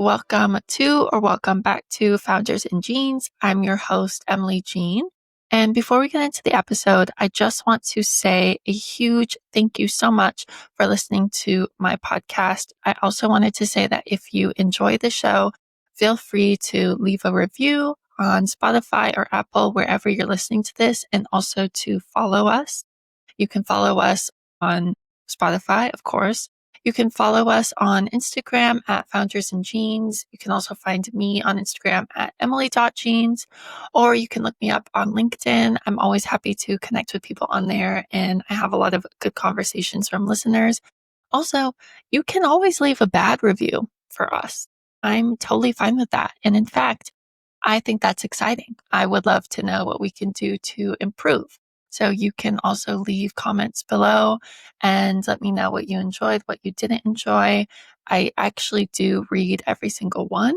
welcome to or welcome back to Founders in Jeans. I'm your host, Emily Jean. And before we get into the episode, I just want to say a huge thank you so much for listening to my podcast. I also wanted to say that if you enjoy the show, feel free to leave a review on Spotify or Apple, wherever you're listening to this, and also to follow us. You can follow us on Spotify, of course. You can follow us on Instagram at Founders in Jeans. You can also find me on Instagram at emily.jeans, or you can look me up on LinkedIn. I'm always happy to connect with people on there, and I have a lot of good conversations from listeners. Also, you can always leave a bad review for us. I'm totally fine with that. And in fact, I think that's exciting. I would love to know what we can do to improve. So you can also leave comments below and let me know what you enjoyed, what you didn't enjoy. I actually do read every single one.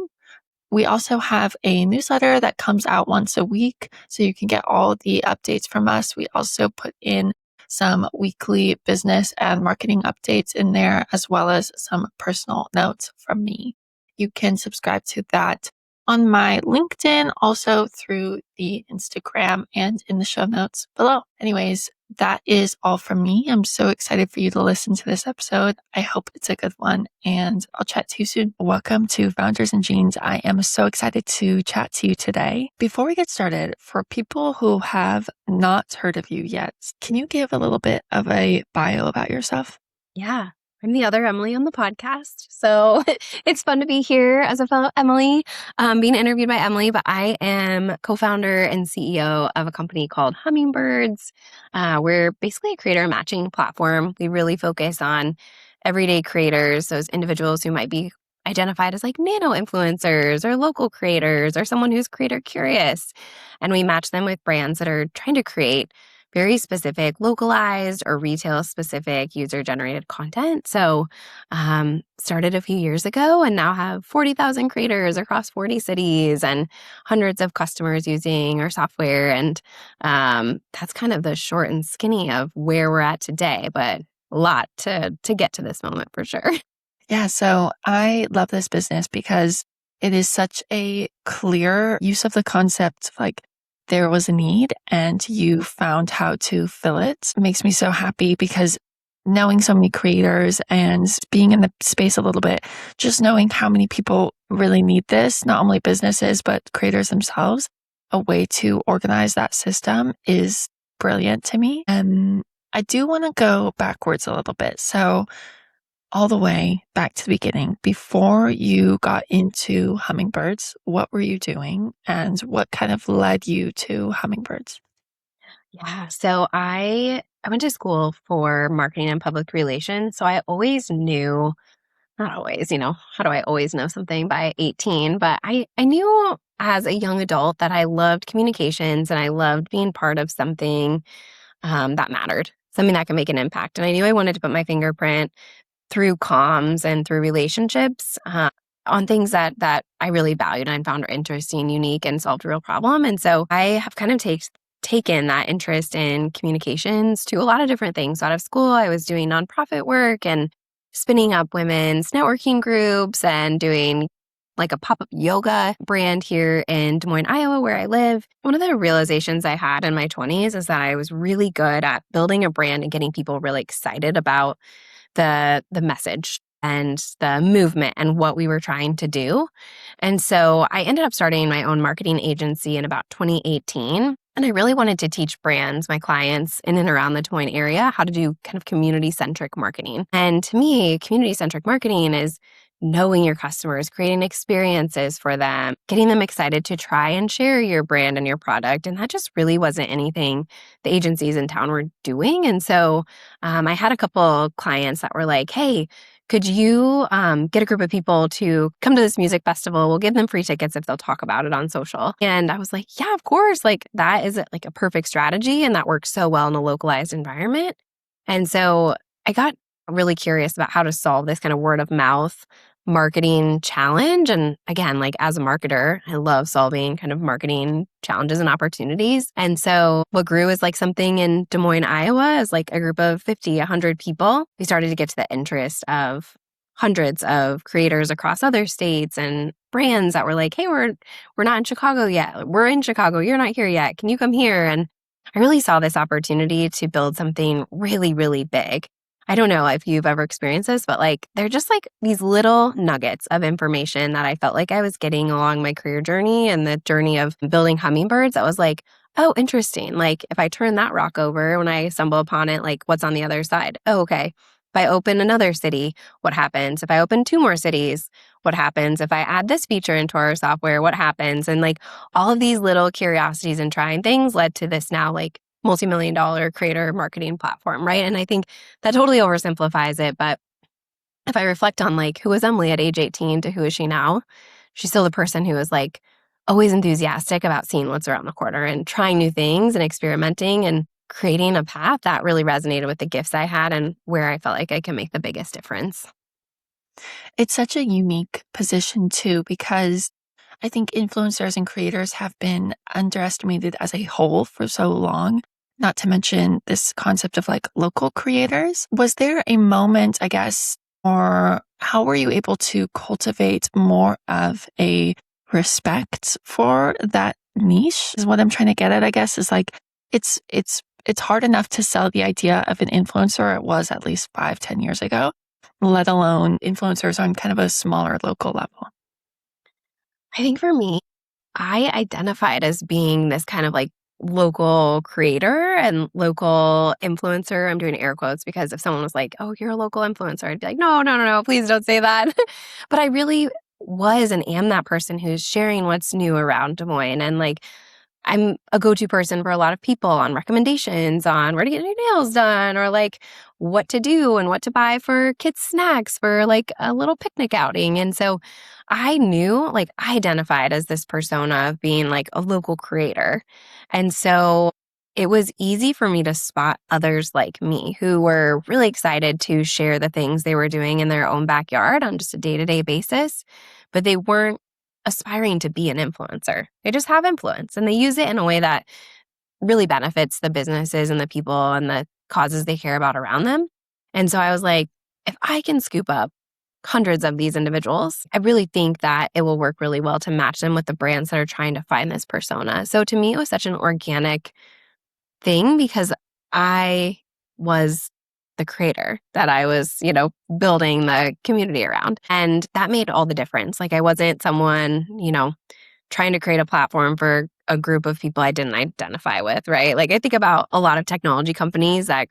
We also have a newsletter that comes out once a week, so you can get all the updates from us. We also put in some weekly business and marketing updates in there, as well as some personal notes from me. You can subscribe to that on my LinkedIn, also through the Instagram and in the show notes below. Anyways, that is all from me. I'm so excited for you to listen to this episode. I hope it's a good one, and I'll chat to you soon. Welcome to Founders in Jeans. I am so excited to chat to you today. Before we get started, for people who have not heard of you yet, can you give a little bit of a bio about yourself? Yeah, I'm the other Emily on the podcast. So it's fun to be here as a fellow Emily, being interviewed by Emily, but I am co-founder and CEO of a company called Hummingbirds. We're basically a creator matching platform. We really focus on everyday creators, those individuals who might be identified as like nano influencers or local creators or someone who's creator curious. And we match them with brands that are trying to create very specific, localized or retail specific user generated content. So started a few years ago and now have 40,000 creators across 40 cities and hundreds of customers using our software. And that's kind of the short and skinny of where we're at today, but a lot to get to this moment for sure. Yeah, so I love this business because it is such a clear use of the concept, like there was a need and you found how to fill it. It makes me so happy because knowing so many creators and being in the space a little bit, just knowing how many people really need this, not only businesses, but creators themselves, a way to organize that system is brilliant to me. And I do want to go backwards a little bit. So all the way back to the beginning, before you got into Hummingbirds, what were you doing and what kind of led you to Hummingbirds? Yeah, so I went to school for marketing and public relations. So I always knew, not always, how do I always know something by 18? But I knew as a young adult that I loved communications and I loved being part of something that mattered, something that could make an impact. And I knew I wanted to put my fingerprint through comms and through relationships on things that I really valued and found interesting, unique, and solved a real problem. And so I have kind of taken that interest in communications to a lot of different things. Out of school, I was doing nonprofit work and spinning up women's networking groups and doing like a pop-up yoga brand here in Des Moines, Iowa, where I live. One of the realizations I had in my 20s is that I was really good at building a brand and getting people really excited about the message and the movement and what we were trying to do. And so I ended up starting my own marketing agency in about 2018. And I really wanted to teach brands, my clients in and around the Des Moines area, how to do kind of community-centric marketing. And to me, community-centric marketing is knowing your customers, creating experiences for them, getting them excited to try and share your brand and your product. And that just really wasn't anything the agencies in town were doing. And so I had a couple clients that were like, hey, could you get a group of people to come to this music festival? We'll give them free tickets if they'll talk about it on social. And I was like, yeah, of course. Like that is like a perfect strategy. And that works so well in a localized environment. And so I got really curious about how to solve this kind of word of mouth marketing challenge. And again, like as a marketer, I love solving kind of marketing challenges and opportunities. And so what grew is like something in Des Moines, Iowa, as like a group of 50, 100 people. We started to get to the interest of hundreds of creators across other states and brands that were like, hey, we're not in Chicago yet. We're in Chicago. You're not here yet. Can you come here? And I really saw this opportunity to build something really, really big. I don't know if you've ever experienced this, but like they're just like these little nuggets of information that I felt like I was getting along my career journey and the journey of building hummingbirds. I was like, oh, interesting. Like if I turn that rock over when I stumble upon it, like what's on the other side? Oh, okay. If I open another city, what happens? If I open 2 more cities, what happens? If I add this feature into our software, what happens? And like all of these little curiosities and trying things led to this now like multi-million-dollar creator marketing platform, right? And I think that totally oversimplifies it. But if I reflect on like who was Emily at age 18 to who is she now, she's still the person who is like always enthusiastic about seeing what's around the corner and trying new things and experimenting and creating a path that really resonated with the gifts I had and where I felt like I can make the biggest difference. It's such a unique position too, because I think influencers and creators have been underestimated as a whole for so long, not to mention this concept of like local creators. Was there a moment, I guess, or how were you able to cultivate more of a respect for that niche? Is what I'm trying to get at, I guess, is like it's hard enough to sell the idea of an influencer. It was at least 5, 10 years ago, let alone influencers on kind of a smaller local level. I think for me, I identified as being this kind of like local creator and local influencer. I'm doing air quotes because if someone was like, oh, you're a local influencer, I'd be like, no, no, no, no, please don't say that. But I really was and am that person who's sharing what's new around Des Moines. And like, I'm a go-to person for a lot of people on recommendations on where to get your nails done or like what to do and what to buy for kids' snacks for like a little picnic outing. And so I knew, like, I identified as this persona of being like a local creator. And so it was easy for me to spot others like me who were really excited to share the things they were doing in their own backyard on just a day-to-day basis, but they weren't aspiring to be an influencer. They just have influence and they use it in a way that really benefits the businesses and the people and the causes they care about around them. And so I was like, if I can scoop up hundreds of these individuals, I really think that it will work really well to match them with the brands that are trying to find this persona. So to me, it was such an organic thing because I was the creator that I was, building the community around. And that made all the difference. Like I wasn't someone, trying to create a platform for a group of people I didn't identify with, right? Like I think about a lot of technology companies that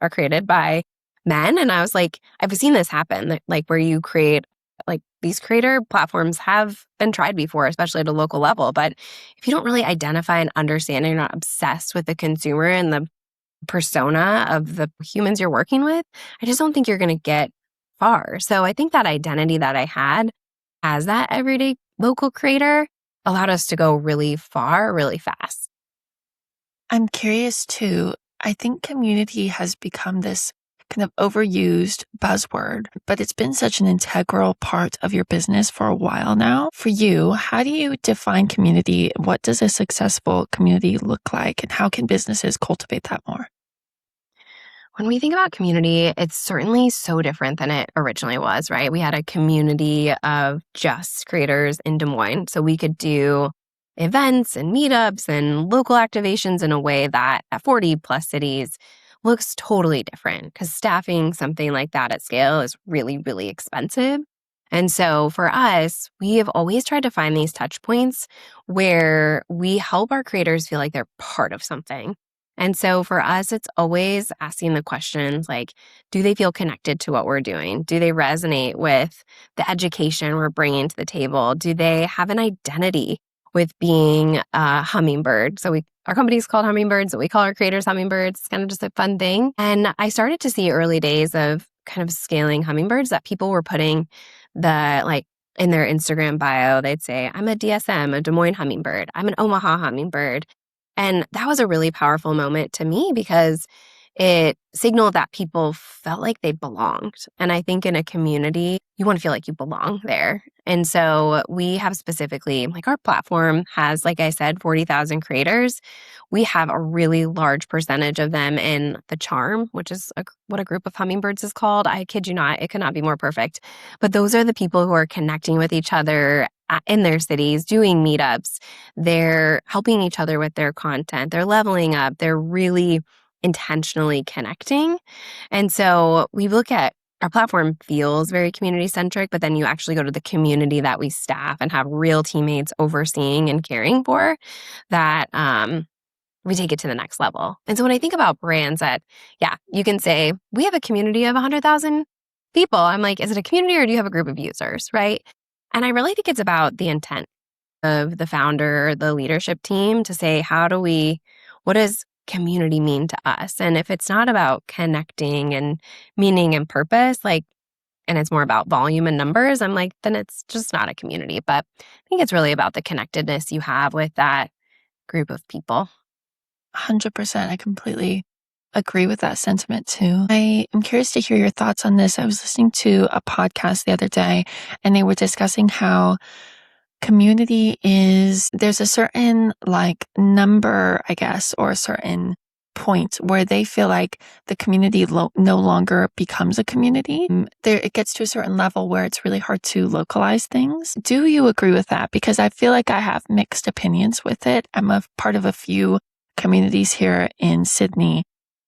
are created by men. And I was like, I've seen this happen, like where you create like these creator platforms have been tried before, especially at a local level. But if you don't really identify and understand and you're not obsessed with the consumer and the persona of the humans you're working with, I just don't think you're going to get far. So I think that identity that I had as that everyday local creator allowed us to go really far, really fast. I'm curious too. I think community has become this kind of overused buzzword, but it's been such an integral part of your business for a while now. For you, how do you define community? What does a successful community look like? And how can businesses cultivate that more? When we think about community, it's certainly so different than it originally was, right? We had a community of just creators in Des Moines. So we could do events and meetups and local activations in a way that at 40 plus cities looks totally different because staffing something like that at scale is really, really expensive. And so for us, we have always tried to find these touch points where we help our creators feel like they're part of something. And so for us, it's always asking the questions like, do they feel connected to what we're doing? Do they resonate with the education we're bringing to the table? Do they have an identity with being a hummingbird? So our company's called Hummingbirds, but we call our creators hummingbirds. It's kind of just a fun thing. And I started to see early days of kind of scaling hummingbirds that people were putting in their Instagram bio, they'd say, I'm a DSM, a Des Moines hummingbird. I'm an Omaha hummingbird. And that was a really powerful moment to me because it signaled that people felt like they belonged. And I think in a community, you want to feel like you belong there. And so we have specifically, like our platform has, like I said, 40,000 creators. We have a really large percentage of them in the charm, which is what a group of hummingbirds is called. I kid you not, it could not be more perfect. But those are the people who are connecting with each other in their cities, doing meetups. They're helping each other with their content. They're leveling up. They're really intentionally connecting. And so we look at our platform feels very community centric, but then you actually go to the community that we staff and have real teammates overseeing and caring for that we take it to the next level. And so when I think about brands that, yeah, you can say, we have a community of 100,000 people. I'm like, is it a community or do you have a group of users, right? And I really think it's about the intent of the founder or the leadership team to say, what does community mean to us? And if it's not about connecting and meaning and purpose, and it's more about volume and numbers, I'm like, then it's just not a community. But I think it's really about the connectedness you have with that group of people. 100%. I completely agree with that sentiment too. I am curious to hear your thoughts on this. I was listening to a podcast the other day and they were discussing how there's a certain number, I guess, or a certain point where they feel like the community no longer becomes a community. It gets to a certain level where it's really hard to localize things. Do you agree with that? Because I feel like I have mixed opinions with it. I'm a part of a few communities here in Sydney,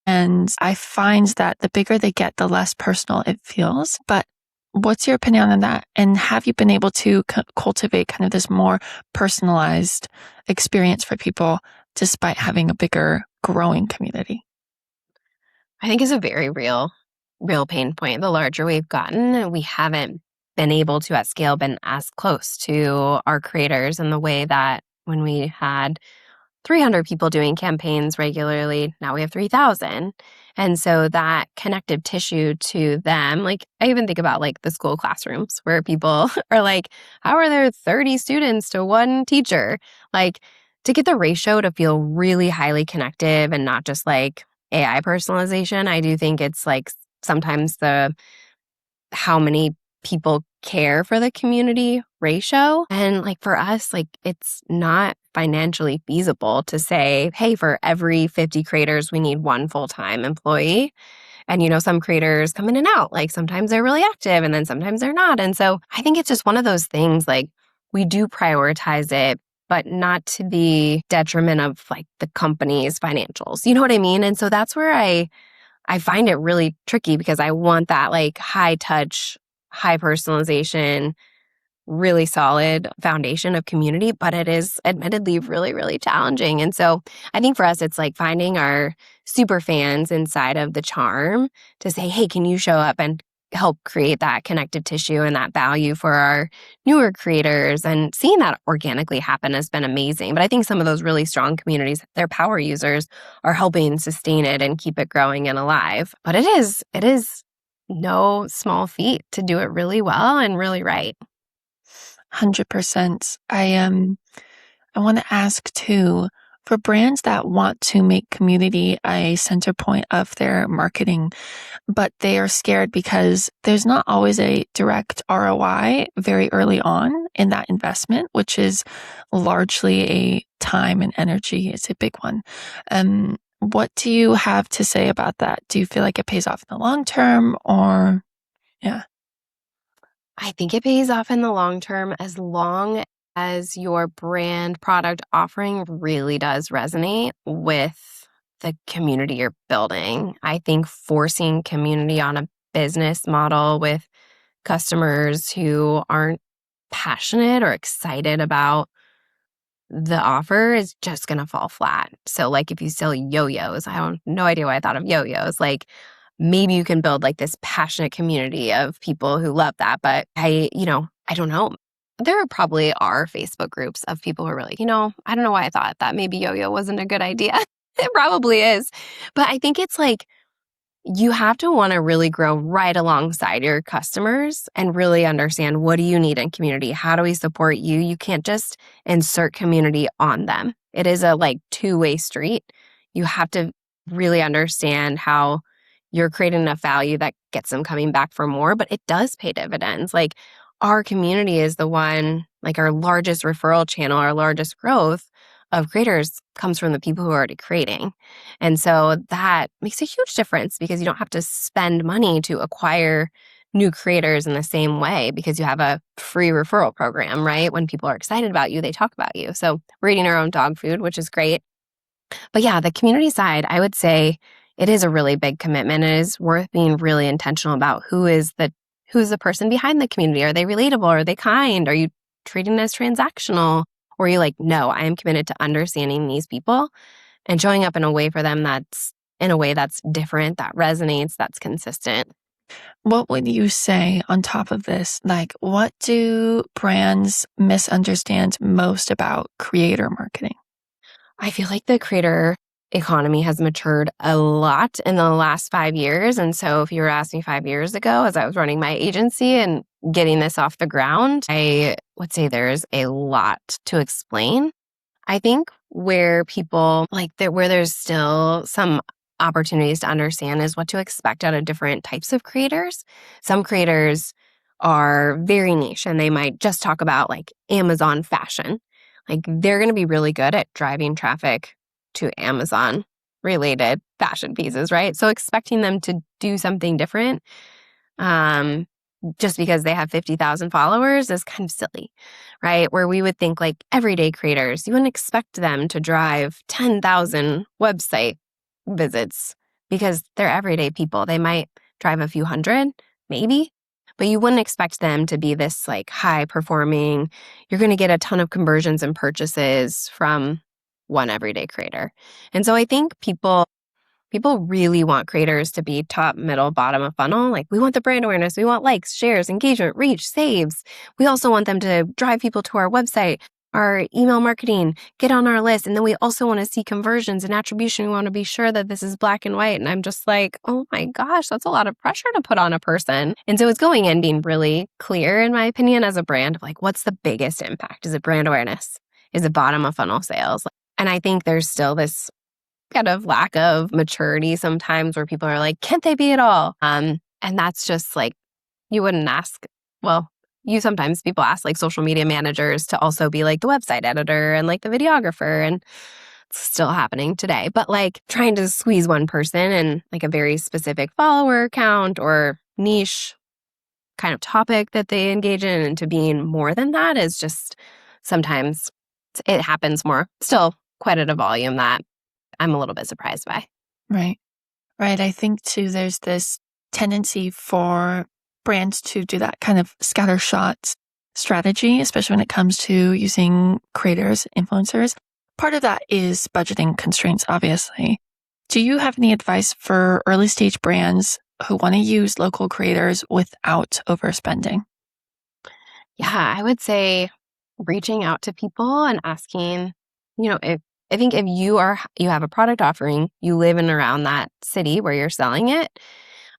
and I find that the bigger they get, the less personal it feels. But what's your opinion on that? And have you been able to cultivate kind of this more personalized experience for people despite having a bigger growing community? I think is a very real pain point. The larger we've gotten, we haven't been able to at scale been as close to our creators in the way that when we had 300 people doing campaigns regularly. Now we have 3,000. And so that connective tissue to them, I even think about the school classrooms where people are like, how are there 30 students to one teacher? To get the ratio to feel really highly connective and not just AI personalization, I do think it's sometimes how many people care for the community ratio. And for us, it's not financially feasible to say, hey, for every 50 creators, we need one full-time employee. And, some creators come in and out. Sometimes they're really active and then sometimes they're not. And so I think it's just one of those things, we do prioritize it, but not to the detriment of the company's financials. You know what I mean? And so that's where I find it really tricky because I want that high touch, high personalization, really solid foundation of community, but it is admittedly really, really challenging. And so I think for us, it's finding our super fans inside of the charm to say, hey, can you show up and help create that connective tissue and that value for our newer creators? And seeing that organically happen has been amazing. But I think some of those really strong communities, their power users, are helping sustain it and keep it growing and alive. But it is no small feat to do it really well and really right. 100%. I want to ask too, for brands that want to make community a center point of their marketing, but they are scared because there's not always a direct ROI very early on in that investment, which is largely a time and energy. It's a big one. What do you have to say about that? Do you feel like it pays off in the long term or, yeah? I think it pays off in the long term as long as your brand product offering really does resonate with the community you're building. I think forcing community on a business model with customers who aren't passionate or excited about the offer is just going to fall flat. So if you sell yo-yos, I have no idea why I thought of yo-yos. Maybe you can build this passionate community of people who love that. But I don't know. There probably are Facebook groups of people who are like, I don't know why I thought that maybe yo-yo wasn't a good idea. It probably is. But I think it's you have to want to really grow right alongside your customers and really understand, what do you need in community? How do we support you? You can't just insert community on them. It is a two-way street. You have to really understand how you're creating enough value that gets them coming back for more, but it does pay dividends. Like our community is the one, like our largest referral channel, our largest growth of creators comes from the people who are already creating. And so that makes a huge difference because you don't have to spend money to acquire new creators in the same way because you have a free referral program, right? When people are excited about you, they talk about you. So we're eating our own dog food, which is great. But yeah, the community side, I would say it is a really big commitment. It is worth being really intentional about who's the person behind the community. Are they relatable? Are they kind? Are you treating it as transactional? Or are you like, no, I am committed to understanding these people and showing up in a way for them that's different, that resonates, that's consistent. What would you say on top of this? Like, what do brands misunderstand most about creator marketing? I feel like the creator economy has matured a lot in the last 5 years. And so if you were asking me 5 years ago, as I was running my agency and getting this off the ground, I would say there's a lot to explain. I think where people where there's still some opportunities to understand is what to expect out of different types of creators. Some creators are very niche and they might just talk about like Amazon fashion. Like they're going to be really good at driving traffic to Amazon related fashion pieces, right? So expecting them to do something different um, just because they have 50,000 followers is kind of silly, right? Where we would think like everyday creators, you wouldn't expect them to drive 10,000 website visits because they're everyday people. They might drive a few hundred, maybe, but you wouldn't expect them to be this like high performing, you're going to get a ton of conversions and purchases from one everyday creator. And so I think people really want creators to be top, middle, bottom of funnel. Like we want the brand awareness. We want likes, shares, engagement, reach, saves. We also want them to drive people to our website, our email marketing, get on our list. And then we also want to see conversions and attribution. We want to be sure that this is black and white. And I'm just like, oh my gosh, that's a lot of pressure to put on a person. And so it's going in being really clear, in my opinion, as a brand of like, what's the biggest impact? Is it brand awareness? Is it bottom of funnel sales? And I think there's still this kind of lack of maturity sometimes where people are like, can't they be it all? And that's just like, you wouldn't ask, well, people ask like social media managers to also be like the website editor and like the videographer, and it's still happening today. But like trying to squeeze one person and like a very specific follower count or niche kind of topic that they engage in into being more than that is just sometimes it happens more, still quite at a volume that I'm a little bit surprised by. Right. Right. I think too, there's this tendency for brands to do that kind of scattershot strategy, especially when it comes to using creators, influencers. Part of that is budgeting constraints, obviously. Do you have any advice for early stage brands who want to use local creators without overspending? Yeah, I would say reaching out to people and asking, if I think if you have a product offering, you live in around that city where you're selling it,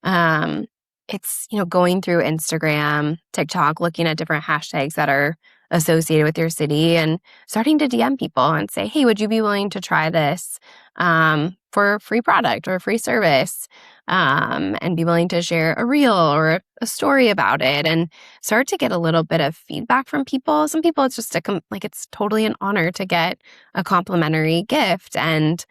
um, it's, going through Instagram, TikTok, looking at different hashtags that are associated with your city and starting to DM people and say, hey, would you be willing to try this for a free product or a free service? And be willing to share a reel or a story about it and start to get a little bit of feedback from people. Some people, it's just it's totally an honor to get a complimentary gift and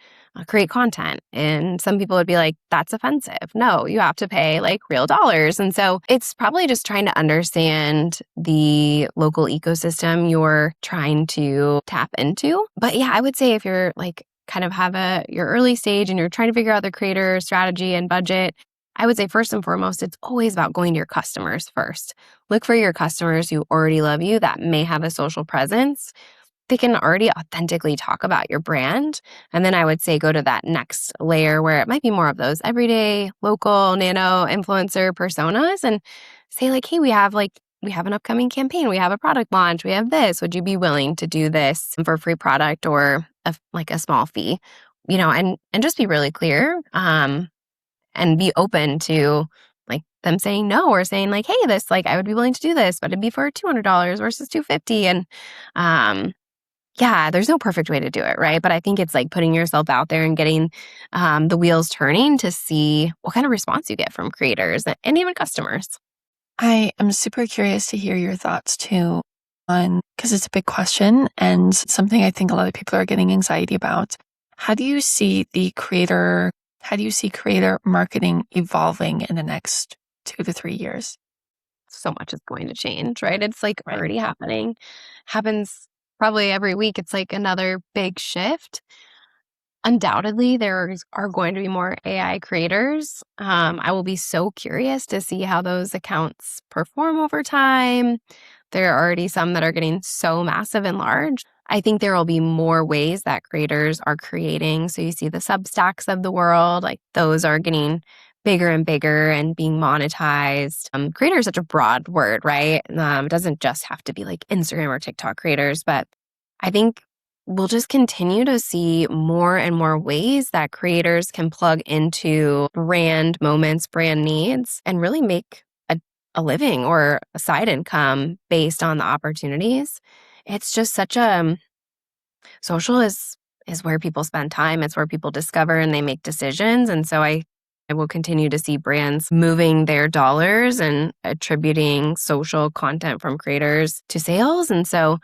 create content. And some people would be like, that's offensive. No, you have to pay like real dollars. And so it's probably just trying to understand the local ecosystem you're trying to tap into. But yeah, I would say if you're like kind of have your early stage and you're trying to figure out the creator strategy and budget, I would say first and foremost, it's always about going to your customers first. Look for your customers who already love you that may have a social presence. They can already authentically talk about your brand. And then I would say go to that next layer where it might be more of those everyday, local, nano influencer personas and say like, hey, we have an upcoming campaign. We have a product launch. We have this. Would you be willing to do this for a free product or a small fee? And just be really clear and be open to like them saying no or saying like, hey, this I would be willing to do this, but it'd be for $200 versus $250. And Yeah, there's no perfect way to do it, right? But I think it's like putting yourself out there and getting the wheels turning to see what kind of response you get from creators and even customers. I am super curious to hear your thoughts too on, because it's a big question and something I think a lot of people are getting anxiety about. How do you see how do you see creator marketing evolving in the next 2 to 3 years? So much is going to change, right? It's like Right. already happening, happens probably every week. It's like another big shift. Undoubtedly, are going to be more AI creators. I will be so curious to see how those accounts perform over time. There are already some that are getting so massive and large. I think there will be more ways that creators are creating. So you see the Substacks of the world, like those are getting bigger and bigger and being monetized. Creator is such a broad word, right? It doesn't just have to be like Instagram or TikTok creators, but I think we'll just continue to see more and more ways that creators can plug into brand moments, brand needs, and really make a living or a side income based on the opportunities. It's just such a social is where people spend time. It's where people discover and they make decisions. And so I will continue to see brands moving their dollars and attributing social content from creators to sales. And so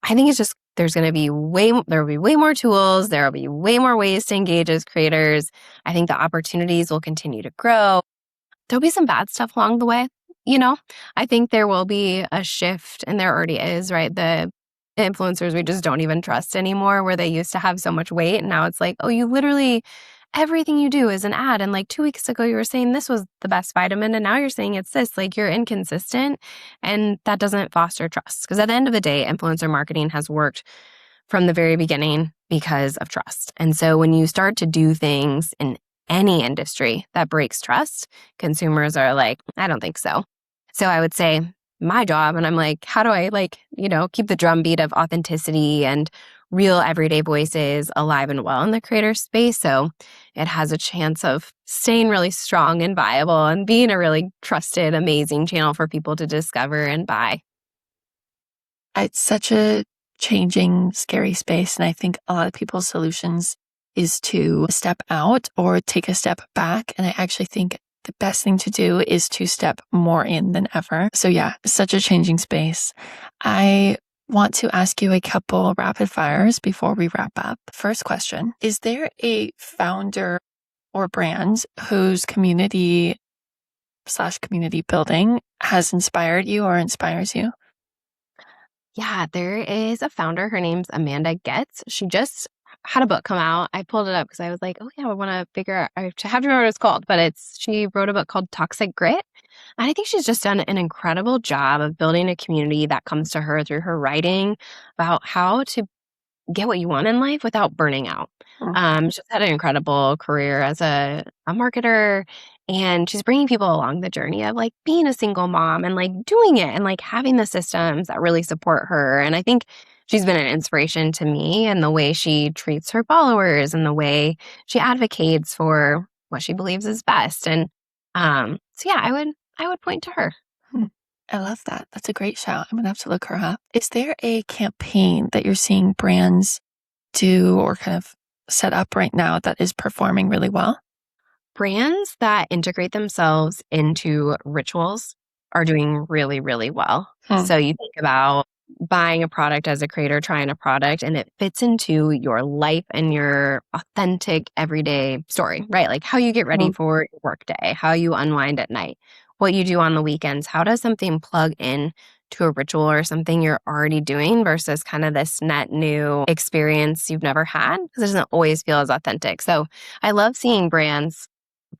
I think it's just there will be way more tools. There will be way more ways to engage as creators. I think the opportunities will continue to grow. There'll be some bad stuff along the way, you know? I think there will be a shift, and there already is, right? The influencers we just don't even trust anymore, where they used to have so much weight, and now it's like, oh, you literally everything you do is an ad. And like 2 weeks ago, you were saying this was the best vitamin, and now you're saying it's this. Like you're inconsistent, and that doesn't foster trust. Because at the end of the day, influencer marketing has worked from the very beginning because of trust. And so when you start to do things in any industry that breaks trust, consumers are like, I don't think so. So I would say my job, and I'm like, how do I keep the drumbeat of authenticity and real everyday voices alive and well in the creator space so it has a chance of staying really strong and viable and being a really trusted, amazing channel for people to discover and buy. It's such a changing, scary space. And I think a lot of people's solutions is to step out or take a step back. And I actually think the best thing to do is to step more in than ever. So yeah, such a changing space. I want to ask you a couple rapid fires before we wrap up. First question, is there a founder or brand whose community/community building has inspired you or inspires you? Yeah, there is a founder. Her name's Amanda Getz. She just had a book come out. I pulled it up because I was like, oh, yeah, I want to figure out, I have to remember what it's called, but she wrote a book called Toxic Grit. And I think she's just done an incredible job of building a community that comes to her through her writing about how to get what you want in life without burning out. Mm. She's had an incredible career as a marketer, and she's bringing people along the journey of like being a single mom and like doing it and like having the systems that really support her. And I think she's been an inspiration to me and the way she treats her followers and the way she advocates for what she believes is best. And so yeah, I would point to her. Hmm. I love that. That's a great shout. I'm going to have to look her up. Is there a campaign that you're seeing brands do or kind of set up right now that is performing really well? Brands that integrate themselves into rituals are doing really, really well. Hmm. So you think about buying a product as a creator, trying a product, and it fits into your life and your authentic everyday story, right? Like how you get ready Hmm. for your workday, how you unwind at night, what you do on the weekends. How does something plug in to a ritual or something you're already doing versus kind of this net new experience you've never had? Because it doesn't always feel as authentic. So I love seeing brands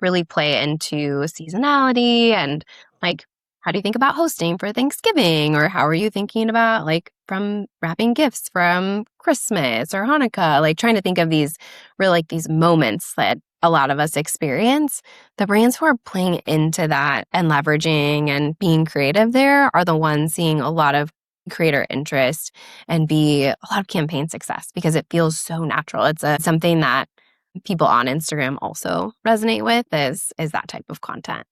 really play into seasonality and like how do you think about hosting for Thanksgiving or how are you thinking about like from wrapping gifts from Christmas or Hanukkah, like trying to think of these real like these moments that a lot of us experience. The brands who are playing into that and leveraging and being creative there are the ones seeing a lot of creator interest and be a lot of campaign success because it feels so natural. It's something that people on Instagram also resonate with is that type of content.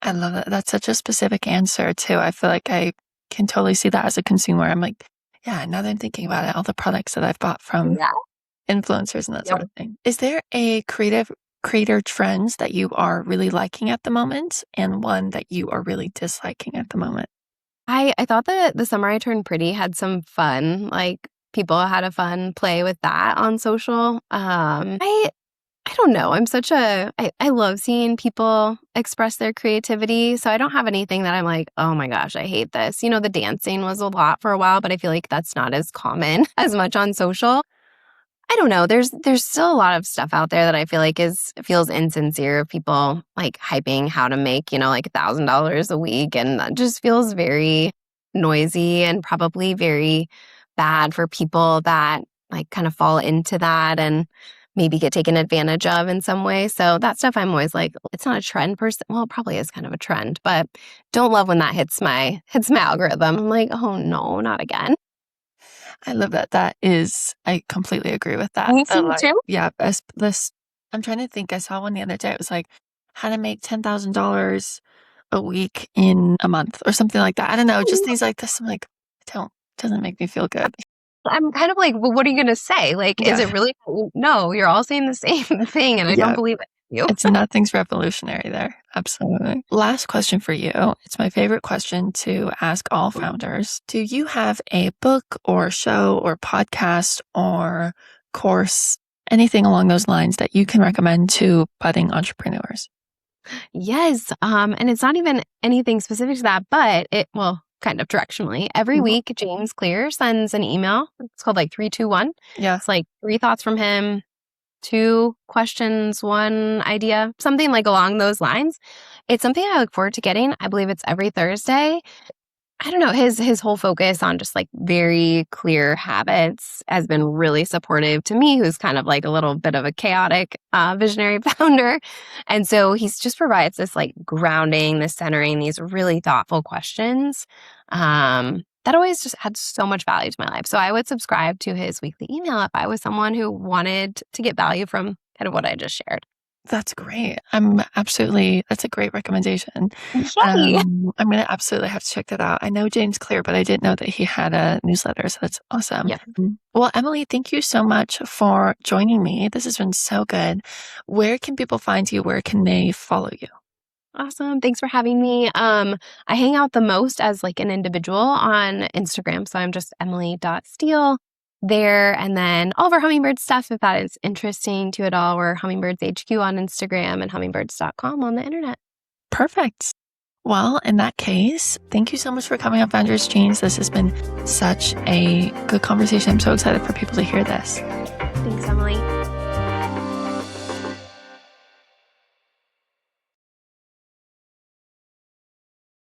I love it. That's such a specific answer too. I feel like I can totally see that as a consumer. I'm like, Yeah, now that I'm thinking about it, all the products that I've bought from Yeah. influencers and that sort Yep. of thing. Is there a creator trends that you are really liking at the moment and one that you are really disliking at the moment? I thought that the summer I turned pretty had some fun. Like people had a fun play with that on social. I don't know. I love seeing people express their creativity. So I don't have anything that I'm like, oh my gosh, I hate this. The dancing was a lot for a while, but I feel like that's not as common as much on social. I don't know. There's still a lot of stuff out there that I feel like feels insincere. People like hyping how to make, like $1,000 a week. And that just feels very noisy and probably very bad for people that like kind of fall into that and maybe get taken advantage of in some way. So that stuff I'm always like, it's not a trend per se. Well, it probably is kind of a trend, but don't love when that hits my algorithm. I'm like, oh no, not again. I love that. I completely agree with that. Me too. Yeah, as this, I'm trying to think. I saw one the other day. It was like how to make $10,000 a week in a month or something like that. I don't know, just things like this. I'm like, doesn't make me feel good. I'm kind of like, well, what are you going to say? Like, is Yeah, it really? No, you're all saying the same thing, and I don't yeah. believe it. You? Nothing's revolutionary there. Absolutely. Last question for you. It's my favorite question to ask all founders. Do you have a book or show or podcast or course, anything along those lines that you can recommend to budding entrepreneurs? Yes. And it's not even anything specific to that, but kind of directionally. Every Mhm. week, James Clear sends an email. It's called like 321. Yeah. It's like 3 thoughts from him, 2 questions, 1 idea, something like along those lines. It's something I look forward to getting. I believe it's every Thursday. I don't know, his whole focus on just, like, very clear habits has been really supportive to me, who's kind of like a little bit of a chaotic, visionary founder, and so he's just provides this, like, grounding, this centering, these really thoughtful questions, that always just had so much value to my life, so I would subscribe to his weekly email if I was someone who wanted to get value from kind of what I just shared. That's great. That's a great recommendation. Yay! I'm going to absolutely have to check that out. I know James Clear, but I didn't know that he had a newsletter. So that's awesome. Yeah. Well, Emily, thank you so much for joining me. This has been so good. Where can people find you? Where can they follow you? Awesome. Thanks for having me. I hang out the most as like an individual on Instagram. So I'm just Emily.Steel there. And then all of our Hummingbird stuff, if that is interesting to you at all, we're Hummingbirds HQ on Instagram and hummingbirds.com on the internet. Perfect. Well, in that case, thank you so much for coming on Founders Genes. This has been such a good conversation. I'm so excited for people to hear this. Thanks, Emily.